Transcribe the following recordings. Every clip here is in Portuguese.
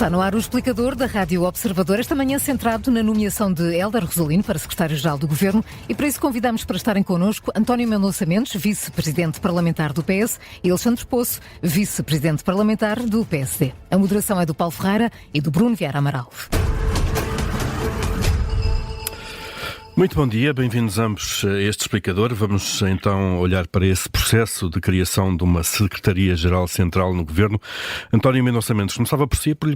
Está no ar o explicador da Rádio Observador, esta manhã centrado na nomeação de Hélder Rosalino para secretário-geral do Governo, e para isso convidamos para estarem connosco António Mendonça Mendes, vice-presidente parlamentar do PS, e Alexandre Poço, vice-presidente parlamentar do PSD. A moderação é do Paulo Ferreira e do Bruno Vieira Amaral. Muito bom dia, bem-vindos ambos a este explicador. Vamos então olhar para esse processo de criação de uma Secretaria-Geral Central no Governo. António Mendonça Mendes, começava por si por lhe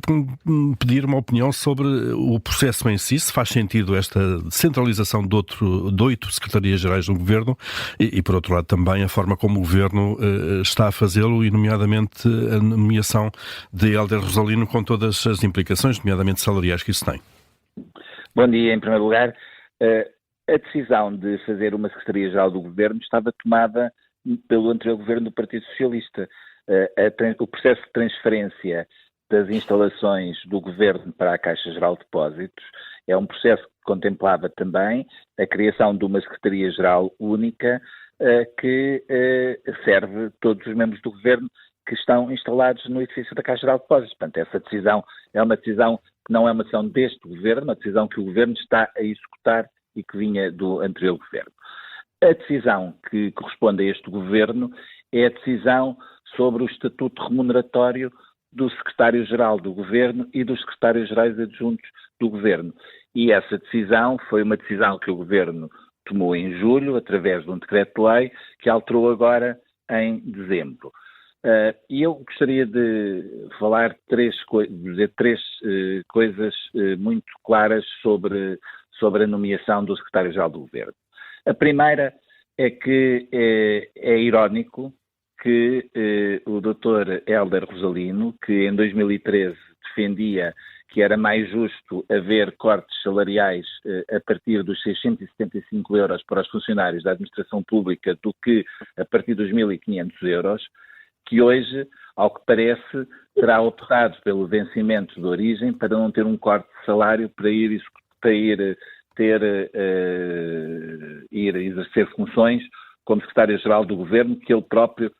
pedir uma opinião sobre o processo em si, se faz sentido esta centralização de 8 Secretarias-Gerais no Governo e, por outro lado, também a forma como o Governo está a fazê-lo e, nomeadamente, a nomeação de Hélder Rosalino com todas as implicações, nomeadamente salariais, que isso tem. Bom dia, em primeiro lugar. A decisão de fazer uma Secretaria-Geral do Governo estava tomada pelo anterior Governo do Partido Socialista. O processo de transferência das instalações do Governo para a Caixa Geral de Depósitos é um processo que contemplava também a criação de uma Secretaria-Geral única que serve todos os membros do Governo que estão instalados no edifício da Caixa Geral de Depósitos. Portanto, essa decisão é uma decisão que não é uma decisão deste Governo, uma decisão que o Governo está a executar e que vinha do anterior Governo. A decisão que corresponde a este Governo é a decisão sobre o estatuto remuneratório do Secretário-Geral do Governo e dos Secretários-Gerais adjuntos do Governo. E essa decisão foi uma decisão que o Governo tomou em julho, através de um decreto-lei, que alterou agora em dezembro. E eu gostaria de falar dizer três coisas muito claras sobre a nomeação do Secretário-Geral do Governo. A primeira é que é irónico que o Dr. Hélder Rosalino, que em 2013 defendia que era mais justo haver cortes salariais a partir dos 675 euros para os funcionários da administração pública do que a partir dos 1.500 euros, que hoje, ao que parece, terá optado pelo vencimento de origem para não ter um corte de salário para ir exercer funções como secretário-geral do Governo, que ele próprio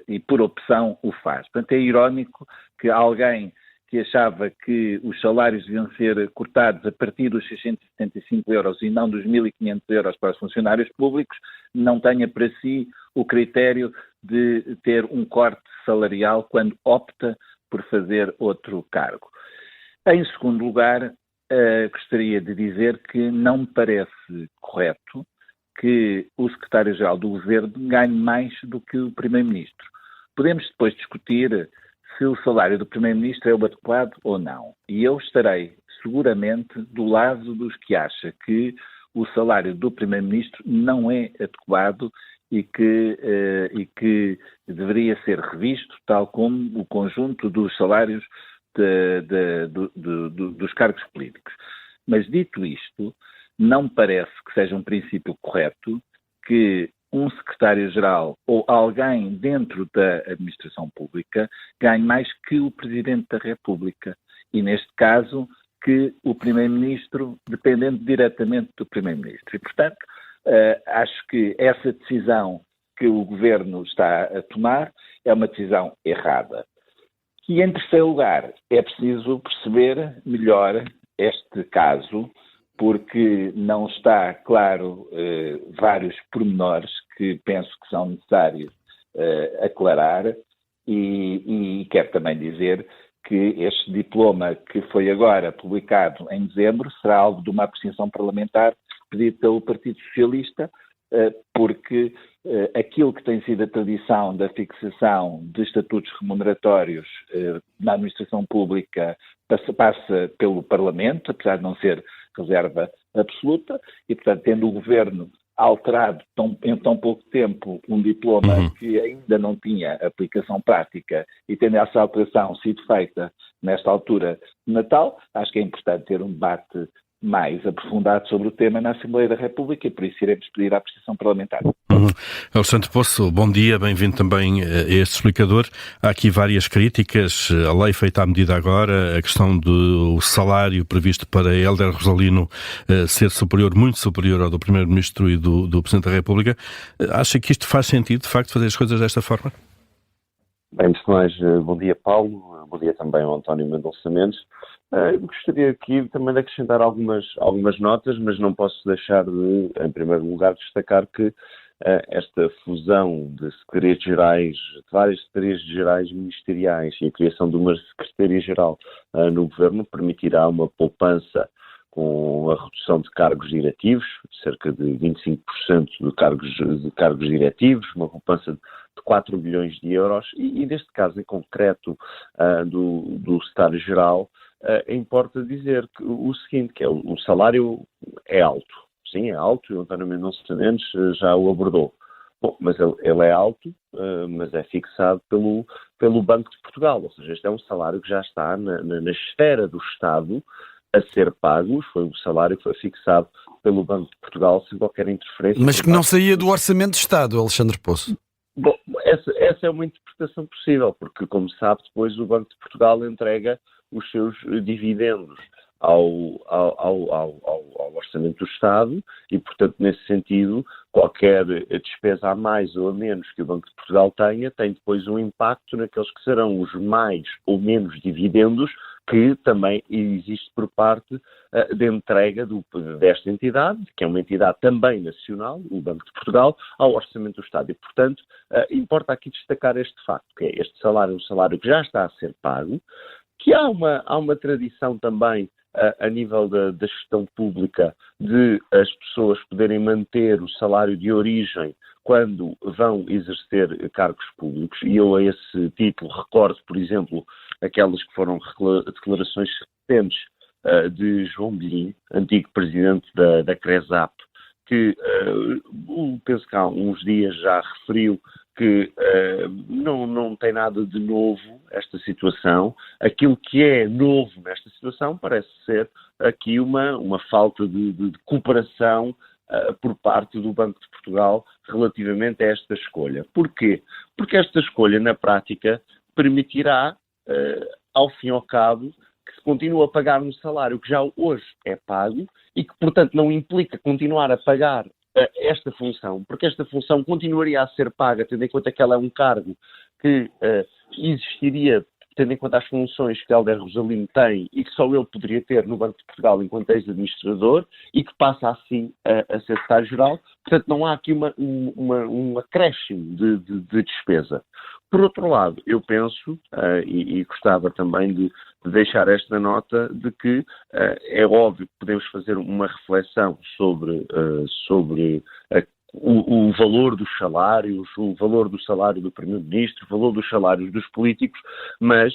e por opção o faz. Portanto, é irónico que alguém que achava que os salários deviam ser cortados a partir dos 675 euros e não dos 1.500 euros para os funcionários públicos, não tenha para si o critério de ter um corte salarial quando opta por fazer outro cargo. Em segundo lugar, gostaria de dizer que não me parece correto que o Secretário-Geral do Governo ganhe mais do que o Primeiro-Ministro. Podemos depois discutir se o salário do Primeiro-Ministro é o adequado ou não. E eu estarei seguramente do lado dos que acham que o salário do Primeiro-Ministro não é adequado e que deveria ser revisto, tal como o conjunto dos salários dos cargos políticos. Mas, dito isto, não me parece que seja um princípio correto que um secretário-geral ou alguém dentro da administração pública ganhe mais que o Presidente da República e, neste caso, que o Primeiro-Ministro, dependendo diretamente do Primeiro-Ministro. E, portanto, acho que essa decisão que o Governo está a tomar é uma decisão errada. E, em terceiro lugar, é preciso perceber melhor este caso, porque não está claro vários pormenores que penso que são necessários aclarar e quero também dizer que este diploma que foi agora publicado em dezembro será alvo de uma apreciação parlamentar pedida pelo Partido Socialista, porque aquilo que tem sido a tradição da fixação de estatutos remuneratórios na administração pública passa pelo Parlamento, apesar de não ser reserva absoluta, e, portanto, tendo o Governo alterado em tão pouco tempo um diploma que ainda não tinha aplicação prática e tendo essa alteração sido feita nesta altura de Natal, acho que é importante ter um debate mais aprofundado sobre o tema na Assembleia da República e por isso iremos pedir a apreciação parlamentar. Alexandre Poço, bom dia, bem-vindo também a este explicador. Há aqui várias críticas, a lei feita à medida agora, a questão do salário previsto para Hélder Rosalino ser superior, muito superior ao do Primeiro-Ministro e do Presidente da República. Acha que isto faz sentido, de facto, fazer as coisas desta forma? Bem, antes de mais, bom dia, Paulo. Bom dia também ao António Mendonça Mendes. Eu gostaria aqui também de acrescentar algumas notas, mas não posso deixar de, em primeiro lugar, destacar que esta fusão de secretarias-gerais, de várias secretarias-gerais ministeriais e a criação de uma secretaria-geral no Governo permitirá uma poupança com a redução de cargos diretivos, cerca de 25% de cargos diretivos, uma poupança de 4 bilhões de euros e neste caso em concreto do secretário-geral, importa dizer que o seguinte, que é o salário é alto. Sim, é alto, e o António Mendonça Mendes já o abordou. Bom, mas ele é alto, mas é fixado pelo Banco de Portugal, ou seja, este é um salário que já está na esfera do Estado a ser pago, foi um salário que foi fixado pelo Banco de Portugal sem qualquer interferência. Mas que não saía do Orçamento de Estado, Alexandre Poço. Bom, essa é uma interpretação possível, porque, como sabe, depois o Banco de Portugal entrega os seus dividendos ao Orçamento do Estado e, portanto, nesse sentido, qualquer despesa a mais ou a menos que o Banco de Portugal tenha, tem depois um impacto naqueles que serão os mais ou menos dividendos que também existe por parte da entrega desta entidade, que é uma entidade também nacional, o Banco de Portugal, ao Orçamento do Estado. E, portanto, importa aqui destacar este facto, que é este salário, um salário que já está a ser pago, que há uma tradição também a nível da gestão pública de as pessoas poderem manter o salário de origem quando vão exercer cargos públicos, e eu a esse título recordo, por exemplo, aquelas que foram declarações recentes de João Bilhin, antigo presidente da CRESAP, que penso que há uns dias já referiu que não tem nada de novo esta situação. Aquilo que é novo nesta situação parece ser aqui uma falta de cooperação por parte do Banco de Portugal relativamente a esta escolha. Porquê? Porque esta escolha, na prática, permitirá, ao fim e ao cabo, que se continue a pagar um salário que já hoje é pago e que, portanto, não implica continuar a pagar esta função, porque esta função continuaria a ser paga, tendo em conta que ela é um cargo que existiria, tendo em conta as funções que Hélder Rosalino tem e que só ele poderia ter no Banco de Portugal enquanto ex-administrador e que passa assim a ser secretário-geral. Portanto, não há aqui um acréscimo de despesa. Por outro lado, eu penso, e gostava também de deixar esta nota, de que é óbvio que podemos fazer uma reflexão sobre o valor dos salários, o valor do salário do Primeiro-Ministro, o valor dos salários dos políticos, mas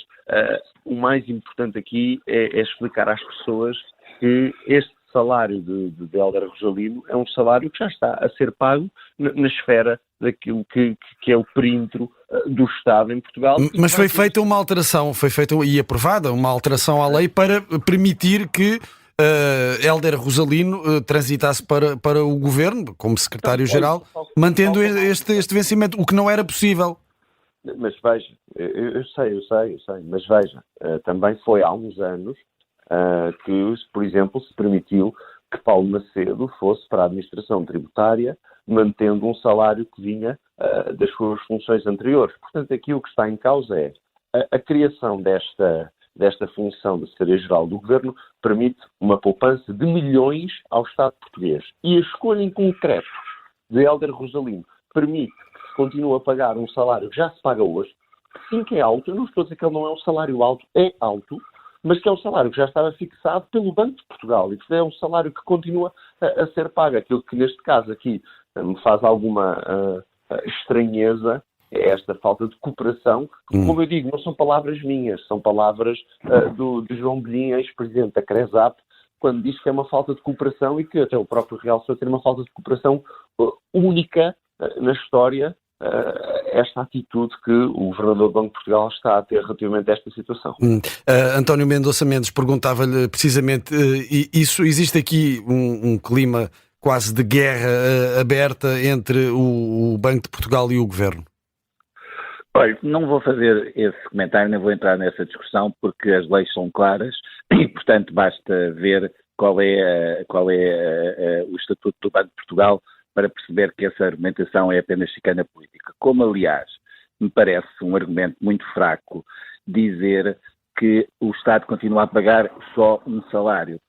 o mais importante aqui é explicar às pessoas que este salário de Hélder Rosalino é um salário que já está a ser pago na esfera daquilo que é o perímetro do Estado em Portugal. Mas foi feita uma alteração, e aprovada uma alteração à lei para permitir que Hélder Rosalino transitasse para o Governo, como secretário-geral, mantendo este vencimento, o que não era possível. Mas veja, eu sei, mas veja, também foi há uns anos que, por exemplo, se permitiu que Paulo Macedo fosse para a administração tributária, mantendo um salário que vinha das suas funções anteriores. Portanto, aqui o que está em causa é a criação desta função de secretário-geral do Governo permite uma poupança de milhões ao Estado português. E a escolha em concreto de Hélder Rosalino permite que se continue a pagar um salário que já se paga hoje, que sim que é alto. Eu não estou a dizer que ele não é um salário alto, é alto, mas que é um salário que já estava fixado pelo Banco de Portugal e que é um salário que continua a ser pago. Aquilo que neste caso aqui me faz alguma estranheza é esta falta de cooperação, que, como eu digo, não são palavras minhas, são palavras de João Bilhin, ex-presidente da CRESAP, quando diz que é uma falta de cooperação e que até o próprio realçou ter uma falta de cooperação única na história, esta atitude que o Governador do Banco de Portugal está a ter relativamente a esta situação. António Mendonça Mendes perguntava-lhe precisamente isso. Existe aqui um clima quase de guerra aberta entre o Banco de Portugal e o Governo? Olha, não vou fazer esse comentário, nem vou entrar nessa discussão, porque as leis são claras e, portanto, basta ver qual é o Estatuto do Banco de Portugal para perceber que essa argumentação é apenas chicana política. Como, aliás, me parece um argumento muito fraco dizer que o Estado continua a pagar só um salário.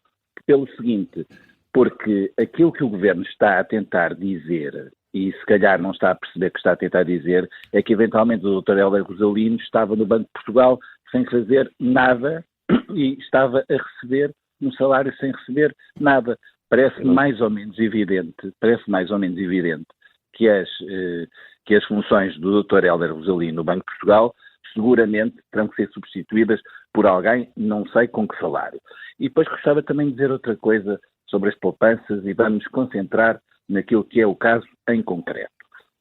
Pelo seguinte, porque aquilo que o Governo está a tentar dizer, e se calhar não está a perceber o que está a tentar dizer, é que eventualmente o Dr. Hélder Rosalino estava no Banco de Portugal sem fazer nada e estava a receber um salário sem receber nada. Parece-me mais ou menos evidente que as funções do Dr. Hélder Rosalino no Banco de Portugal seguramente terão que ser substituídas por alguém, não sei com que salário. E depois gostava também de dizer outra coisa sobre as poupanças e vamos concentrar naquilo que é o caso em concreto.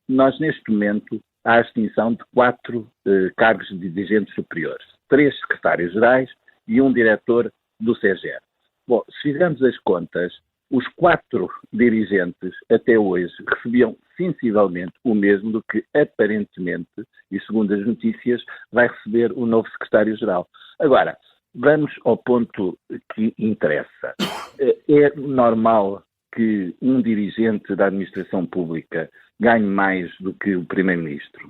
Nós, neste momento, há a extinção de 4 cargos de dirigentes superiores, 3 secretários-gerais e um diretor do CGR. Bom, se fizermos as contas, os 4 dirigentes até hoje recebiam sensivelmente o mesmo do que aparentemente, e segundo as notícias, vai receber o novo secretário-geral. Agora, vamos ao ponto que interessa. É normal que um dirigente da administração pública ganhe mais do que o primeiro-ministro?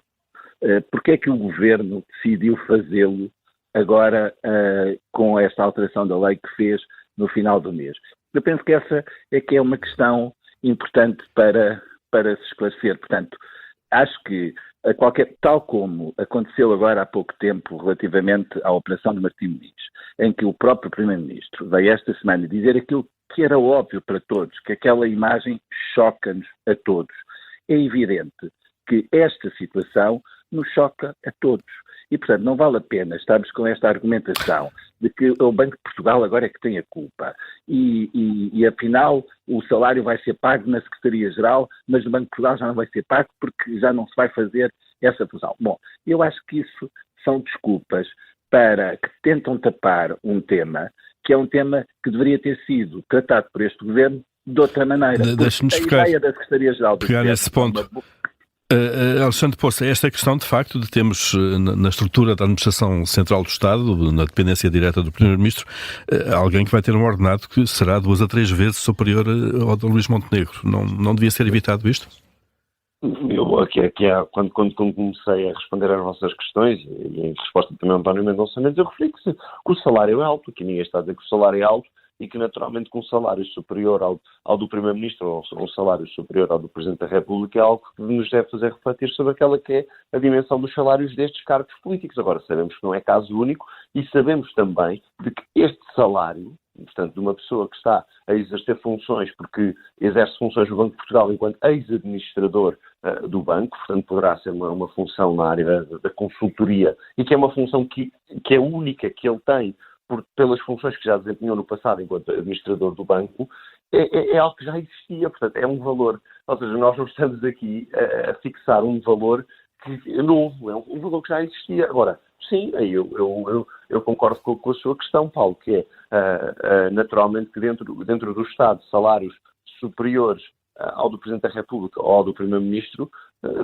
Porque é que o governo decidiu fazê-lo agora com esta alteração da lei que fez no final do mês? Eu penso que essa é que é uma questão importante para se esclarecer. Portanto, acho que tal como aconteceu agora há pouco tempo relativamente à operação de Martim Moniz, em que o próprio Primeiro-Ministro veio esta semana dizer aquilo que era óbvio para todos, que aquela imagem choca-nos a todos. É evidente que esta situação nos choca a todos. E, portanto, não vale a pena estarmos com esta argumentação de que o Banco de Portugal agora é que tem a culpa e afinal, o salário vai ser pago na Secretaria-Geral, mas no Banco de Portugal já não vai ser pago porque já não se vai fazer essa fusão. Bom, eu acho que isso são desculpas que tentam tapar um tema que é um tema que deveria ter sido tratado por este Governo de outra maneira. Deixe-nos a ideia da Secretaria-Geral do pegar nesse ponto. Alexandre Poça, esta questão de facto de termos na estrutura da Administração Central do Estado, na dependência direta do Primeiro-Ministro, alguém que vai ter um ordenado que será 2 a 3 vezes superior ao de Luís Montenegro. Não devia ser evitado isto? Quando comecei a responder às vossas questões, e em resposta também ao António Mendonça Mendes, eu referi que o salário é alto, que ninguém está a dizer que o salário é alto, e que naturalmente com um salário superior ao do Primeiro-Ministro ou um salário superior ao do Presidente da República é algo que nos deve fazer refletir sobre aquela que é a dimensão dos salários destes cargos políticos. Agora, sabemos que não é caso único e sabemos também de que este salário, portanto, de uma pessoa que está a exercer funções, porque exerce funções no Banco de Portugal enquanto ex-administrador do banco, portanto, poderá ser uma função na área da consultoria e que é uma função que é única que ele tem pelas funções que já desempenhou no passado enquanto administrador do banco, é algo que já existia, portanto, é um valor. Ou seja, nós não estamos aqui a fixar um valor que é novo, é um valor que já existia. Agora, sim, eu concordo com a sua questão, Paulo, que é naturalmente que dentro do Estado, salários superiores ao do Presidente da República ou ao do Primeiro-Ministro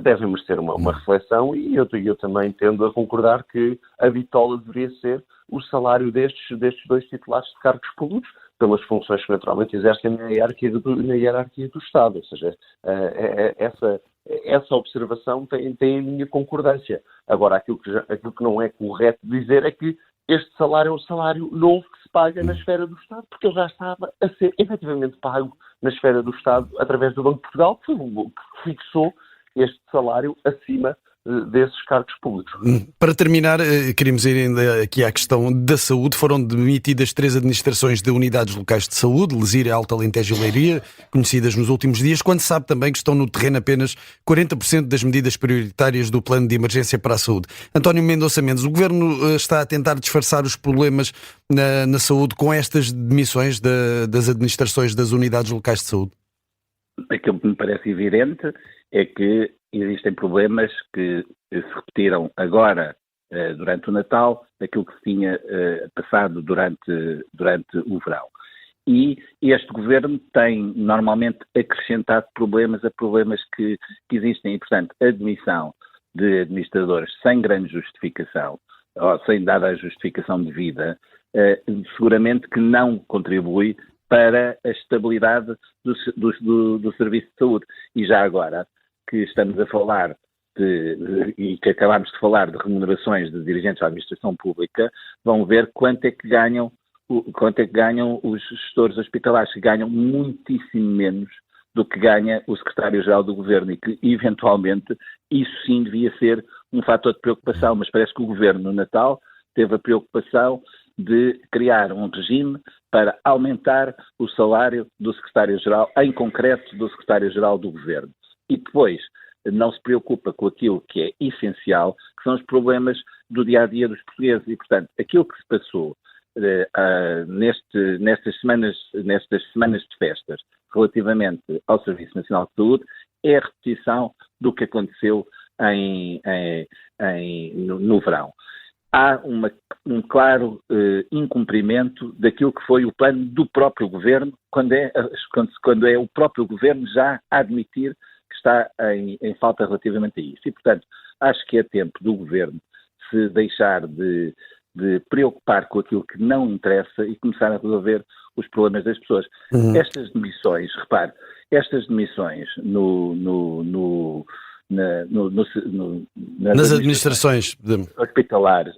devem merecer uma reflexão e eu também tendo a concordar que a bitola deveria ser o salário destes 2 titulares de cargos públicos, pelas funções que naturalmente exercem na hierarquia do Estado. Ou seja, essa observação tem a minha concordância. Agora, aquilo que não é correto dizer é que este salário é um salário novo que se paga na esfera do Estado, porque ele já estava a ser efetivamente pago na esfera do Estado através do Banco de Portugal, que fixou este salário acima desses cargos públicos. Para terminar, queríamos ir ainda aqui à questão da saúde. Foram demitidas 3 administrações de unidades locais de saúde, Lesíria, Alto Alentejo e Leiria, conhecidas nos últimos dias, quando se sabe também que estão no terreno apenas 40% das medidas prioritárias do plano de emergência para a saúde. António Mendonça Mendes, o Governo está a tentar disfarçar os problemas na saúde com estas demissões das administrações das unidades locais de saúde? Aquilo que me parece evidente é que existem problemas que se repetiram agora durante o Natal, daquilo que se tinha passado durante o verão. E este Governo tem normalmente acrescentado problemas a problemas que existem e, portanto, a admissão de administradores sem grande justificação, ou sem dada a justificação devida, seguramente que não contribui para a estabilidade do serviço de saúde. E já agora que estamos a falar e que acabámos de falar de remunerações de dirigentes da administração pública, vão ver quanto é que ganham os gestores hospitalares, que ganham muitíssimo menos do que ganha o secretário-geral do Governo, e que, eventualmente, isso sim devia ser um fator de preocupação, mas parece que o Governo, no Natal, teve a preocupação de criar um regime para aumentar o salário do secretário-geral, em concreto do secretário-geral do Governo. E depois não se preocupa com aquilo que é essencial, que são os problemas do dia-a-dia dos portugueses. E, portanto, aquilo que se passou nestas semanas de festas relativamente ao Serviço Nacional de Saúde é a repetição do que aconteceu no verão. Há um claro incumprimento daquilo que foi o plano do próprio Governo, quando é o próprio Governo já a admitir que está em falta relativamente a isso. E, portanto, acho que é tempo do Governo se deixar de preocupar com aquilo que não interessa e começar a resolver os problemas das pessoas. Estas demissões, repare, nas administrações hospitalares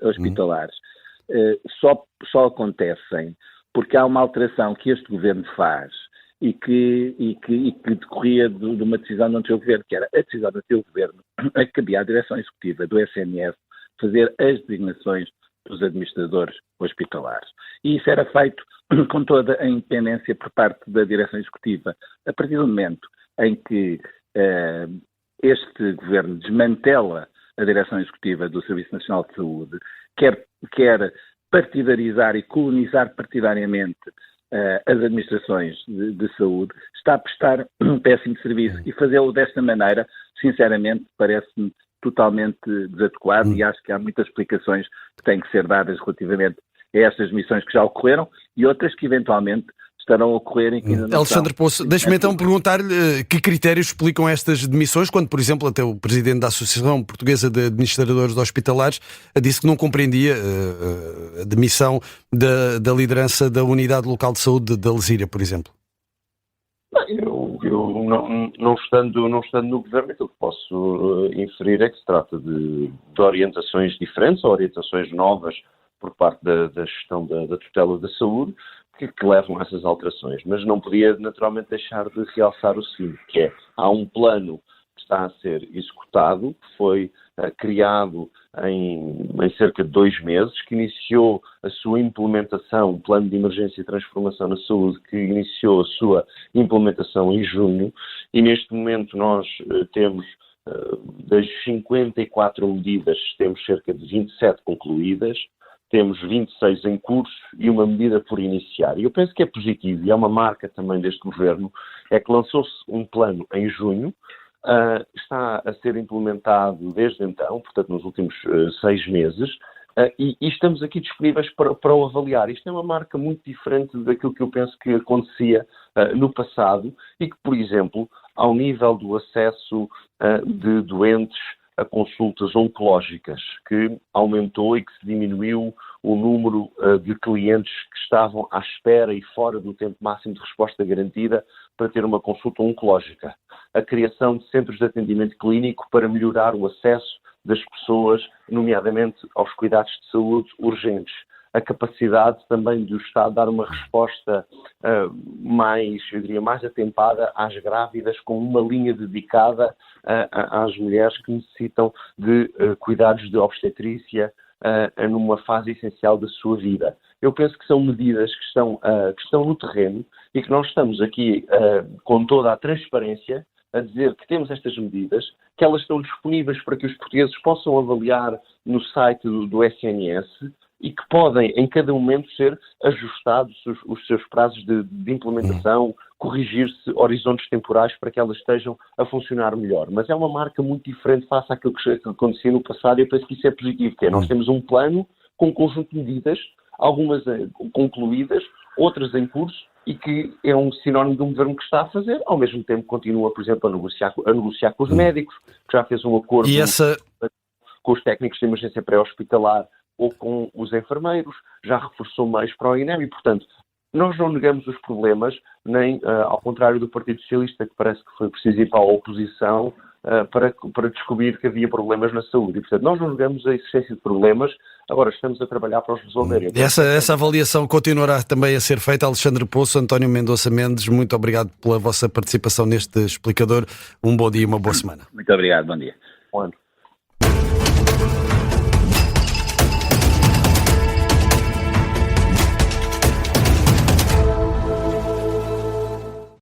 só acontecem porque há uma alteração que este Governo faz e que decorria de uma decisão do anterior Governo, que era a decisão do anterior Governo, a que cabia à direção executiva do SNS fazer as designações dos administradores hospitalares. E isso era feito com toda a independência por parte da direção executiva. A partir do momento em que este Governo desmantela a direção executiva do Serviço Nacional de Saúde, quer partidarizar e colonizar partidariamente as administrações de saúde, está a prestar um péssimo serviço. E fazê-lo desta maneira, sinceramente, parece-me totalmente desadequado, e acho que há muitas explicações que têm que ser dadas relativamente a estas missões que já ocorreram e outras que eventualmente estarão a ocorrer e que ainda não Alexandre Poço, deixe-me então perguntar-lhe que critérios explicam estas demissões, quando, por exemplo, até o presidente da Associação Portuguesa de Administradores Hospitalares disse que não compreendia a demissão da liderança da Unidade Local de Saúde de Alzira, por exemplo. Eu não estando no Governo, aquilo que posso inferir é que se trata de orientações diferentes, ou orientações novas por parte da gestão da tutela da saúde, que levam a essas alterações. Mas não podia naturalmente deixar de realçar o seguinte, que é, há um plano que está a ser executado, que foi criado em cerca de 2 meses, que iniciou a sua implementação, o Plano de Emergência e Transformação na Saúde, que iniciou a sua implementação em junho, e neste momento nós temos, das 54 medidas, temos cerca de 27 concluídas, temos 26 em curso e uma medida por iniciar. E eu penso que é positivo, e é uma marca também deste Governo, é que lançou-se um plano em junho, está a ser implementado desde então, portanto nos últimos 6 meses, e estamos aqui disponíveis para o avaliar. Isto é uma marca muito diferente daquilo que eu penso que acontecia no passado e que, por exemplo, ao nível do acesso de doentes a consultas oncológicas, que aumentou e que se diminuiu o número de clientes que estavam à espera e fora do tempo máximo de resposta garantida para ter uma consulta oncológica. A criação de centros de atendimento clínico para melhorar o acesso das pessoas, nomeadamente aos cuidados de saúde urgentes. A capacidade também do Estado dar uma resposta mais atempada às grávidas, com uma linha dedicada às mulheres que necessitam de cuidados de obstetrícia numa fase essencial da sua vida. Eu penso que são medidas que estão no terreno e que nós estamos aqui com toda a transparência a dizer que temos estas medidas, que elas estão disponíveis para que os portugueses possam avaliar no site do SNS e que podem, em cada momento, ser ajustados os seus prazos de implementação, corrigir-se horizontes temporais para que elas estejam a funcionar melhor. Mas é uma marca muito diferente face àquilo que acontecia no passado e eu penso que isso é positivo, que é nós temos um plano com um conjunto de medidas, algumas concluídas, outras em curso, e que é um sinónimo de um governo que está a fazer, ao mesmo tempo continua, por exemplo, a negociar com os médicos, que já fez um acordo com os técnicos de emergência pré-hospitalar ou com os enfermeiros, já reforçou meios para o INEM e, portanto, nós não negamos os problemas, nem, ao contrário do Partido Socialista, que parece que foi preciso ir para a oposição para descobrir que havia problemas na saúde. E, portanto, nós não negamos a existência de problemas, agora estamos a trabalhar para os resolver. Essa avaliação continuará também a ser feita. Alexandre Poço, António Mendonça Mendes, muito obrigado pela vossa participação neste explicador. Um bom dia e uma boa semana. Muito obrigado, bom dia. Bom ano.